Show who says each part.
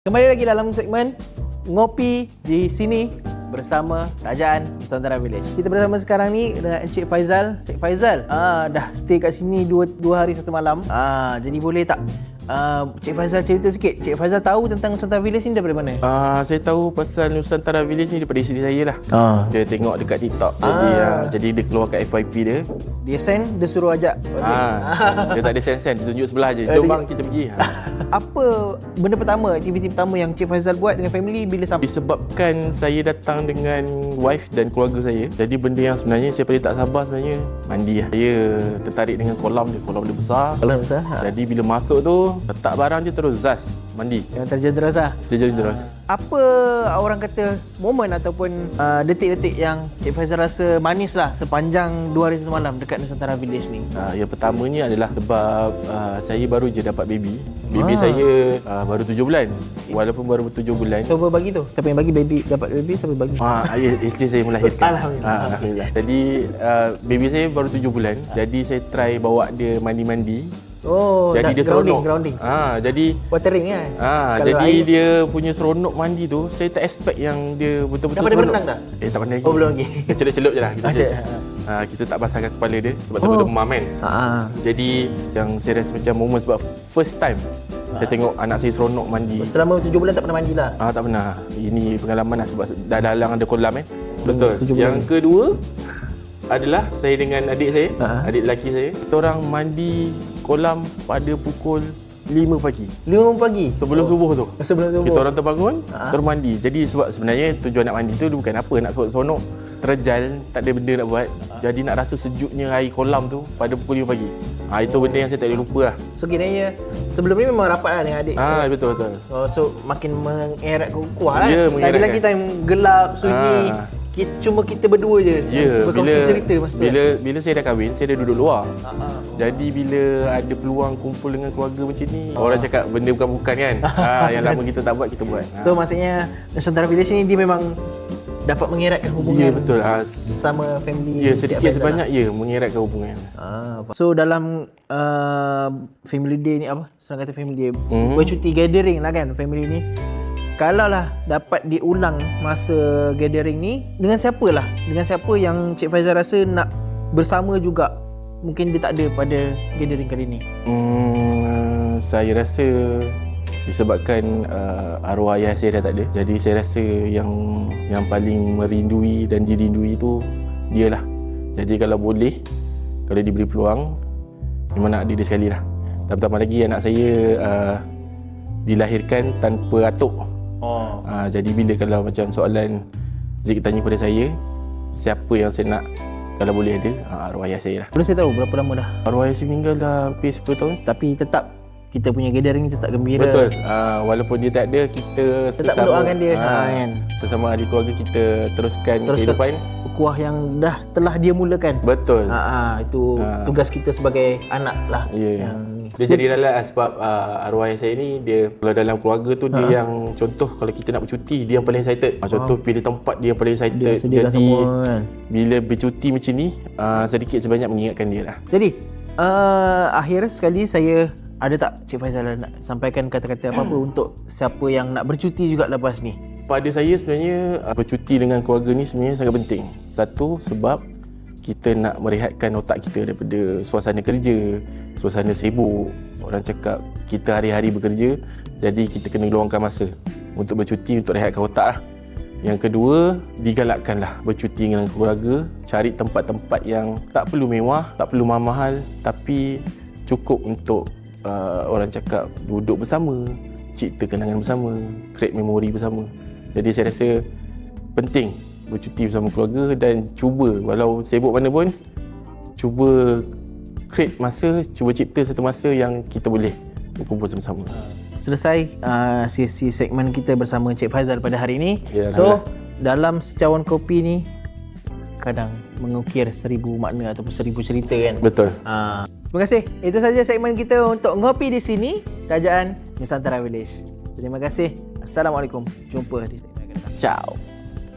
Speaker 1: Kembali lagi dalam segmen Ngopi di sini bersama Kerajaan Nusantara Village. Kita bersama sekarang ni dengan Encik Faizal. Encik Faizal, dah stay kat sini 2 hari 1 malam. Jadi boleh tak Cik Faizal cerita sikit. Cik Faizal tahu tentang Nusantara Village ni daripada mana?
Speaker 2: Saya tahu pasal Nusantara Village ni daripada isteri saya lah. Dia tengok dekat TikTok. Jadi dia keluar kat FYP dia.
Speaker 1: Dia send, dia suruh ajak.
Speaker 2: Dia tak ada send-send, dia tunjuk sebelah je. Jom bang, kita pergi.
Speaker 1: Apa benda pertama, aktiviti pertama yang Cik Faizal buat dengan family bila sampai?
Speaker 2: Disebabkan saya datang dengan wife dan keluarga saya, jadi benda yang sebenarnya saya paling tak sabar sebenarnya mandi lah. Saya tertarik dengan kolam dia besar.
Speaker 1: Kolam besar.
Speaker 2: Jadi bila masuk tu, letak barang je terus zas mandi.
Speaker 1: Yang terjun deras lah.
Speaker 2: Terjun deras.
Speaker 1: Apa orang kata momen ataupun detik-detik yang Cik Faizal rasa manis lah sepanjang 2 hari 1 malam dekat Nusantara Village ni?
Speaker 2: Yang pertamanya adalah sebab saya baru je dapat baby. Baby saya baru 7 bulan. Walaupun baru 7 bulan.
Speaker 1: Siapa bagi tu? Siapa yang bagi baby? Dapat baby siapa bagi?
Speaker 2: Isteri saya melahirkan.
Speaker 1: Alhamdulillah.
Speaker 2: Jadi baby saya baru 7 bulan. Jadi saya try bawa dia mandi-mandi. Jadi dia seronok.
Speaker 1: Grounding.
Speaker 2: Jadi
Speaker 1: watering kan?
Speaker 2: Jadi air, dia punya seronok mandi tu, saya tak expect yang dia betul-betul seronok.
Speaker 1: Dah pada berenang dah?
Speaker 2: Tak pandai lagi.
Speaker 1: Belum lagi.
Speaker 2: Dia celup-celup je lah. Kita tak basahkan kepala dia sebab takut dia memam kan. Jadi yang saya rasa macam moment sebab first time saya tengok anak saya seronok mandi.
Speaker 1: Selama 7 bulan tak pernah mandi lah?
Speaker 2: Tak pernah. Ini pengalaman lah sebab dah dalang ada kolam kan. Betul. Yang kedua adalah saya dengan adik saya, adik lelaki saya. Kita orang mandi kolam pada pukul 5 pagi.
Speaker 1: 5 pagi?
Speaker 2: Sebelum subuh tu.
Speaker 1: Sebelum subuh.
Speaker 2: Kita orang terbangun, terus mandi. Jadi sebab sebenarnya tujuan nak mandi tu bukan apa, nak seronok, terjal, tak ada benda nak buat. Jadi nak rasa sejuknya air kolam tu pada pukul 5 pagi. Itu benda yang saya tak boleh lupa lah.
Speaker 1: So kiranya sebelum ni memang rapat lah dengan adik?
Speaker 2: Betul.
Speaker 1: So makin mengerat kuah lah.
Speaker 2: Ya,
Speaker 1: tak ada lagi time gelap, sunyi. Cuma kita berdua je. Berkongsi cerita masa tu.
Speaker 2: Bila saya dah kahwin, saya dah duduk luar. Jadi bila ada peluang kumpul dengan keluarga macam ni, orang cakap benda bukan-bukan kan. Yang lama kita tak buat, kita buat.
Speaker 1: So maksudnya Nusantara Village ni dia memang dapat mengeratkan hubungan.
Speaker 2: Ya, betul.
Speaker 1: Sama family.
Speaker 2: Ya, sedikit sebanyak mengeratkan hubungan.
Speaker 1: So dalam family day ni apa? Senang kata family day. Bercuti gathering lah kan family ni. Kalau lah dapat diulang masa gathering ni, dengan siapa lah? Dengan siapa yang Cik Faizal rasa nak bersama juga? Mungkin dia tak ada pada gathering kali ni.
Speaker 2: Saya rasa disebabkan arwah ayah saya dah tak ada. Jadi saya rasa yang paling merindui dan dirindui tu dialah. Jadi kalau boleh, kalau diberi peluang, memang nak ada dia sekali lah. Tambah-tambah lagi anak saya dilahirkan tanpa atuk. Jadi bila kalau macam soalan Zik tanya kepada saya, siapa yang saya nak kalau boleh ada, arwah ayah saya lah.
Speaker 1: Boleh saya tahu berapa lama dah?
Speaker 2: Arwah ayah saya meninggal dah hampir 10 tahun.
Speaker 1: Tapi tetap kita punya gathering ni tetap gembira.
Speaker 2: Betul. Walaupun dia tak ada, kita
Speaker 1: tetap mendoakan dia.
Speaker 2: Sesama ahli keluarga kita teruskan kehidupan
Speaker 1: kuah yang telah dia mulakan.
Speaker 2: Betul.
Speaker 1: Itu tugas kita sebagai anak lah.
Speaker 2: Dia jadi dalam sebab arwah ayah saya ni, dia kalau dalam keluarga tu dia yang contoh kalau kita nak bercuti, dia yang paling excited. Contoh pilih tempat, dia yang paling excited. Jadi bila bercuti macam ni, sedikit sebanyak mengingatkan dia lah.
Speaker 1: Jadi akhir sekali saya ada tak Cik Faizal nak sampaikan kata-kata apa-apa untuk siapa yang nak bercuti juga lepas ni?
Speaker 2: Pada saya sebenarnya bercuti dengan keluarga ni sebenarnya sangat penting. Satu, sebab kita nak merehatkan otak kita daripada suasana kerja, suasana sibuk. Orang cakap kita hari-hari bekerja, jadi kita kena luangkan masa untuk bercuti, untuk rehatkan otak lah. Yang kedua, digalakkanlah bercuti dengan keluarga, cari tempat-tempat yang tak perlu mewah, tak perlu mahal, tapi cukup untuk orang cakap duduk bersama, cipta kenangan bersama, create memori bersama. Jadi saya rasa penting bercuti bersama keluarga dan cuba walau sibuk mana pun, cuba create masa, cuba cipta satu masa yang kita boleh berkumpul sama-sama. Selesai
Speaker 1: sesi segmen kita bersama Cik Faizal pada hari ini. So dalam secawan kopi ni kadang mengukir 1000 makna ataupun 1000 cerita kan.
Speaker 2: Betul.
Speaker 1: Terima kasih. Itu saja segmen kita untuk ngopi di sini, Kerajaan Nusantara Village. Terima kasih. Assalamualaikum. Jumpa di segmen akan datang.
Speaker 2: Ciao.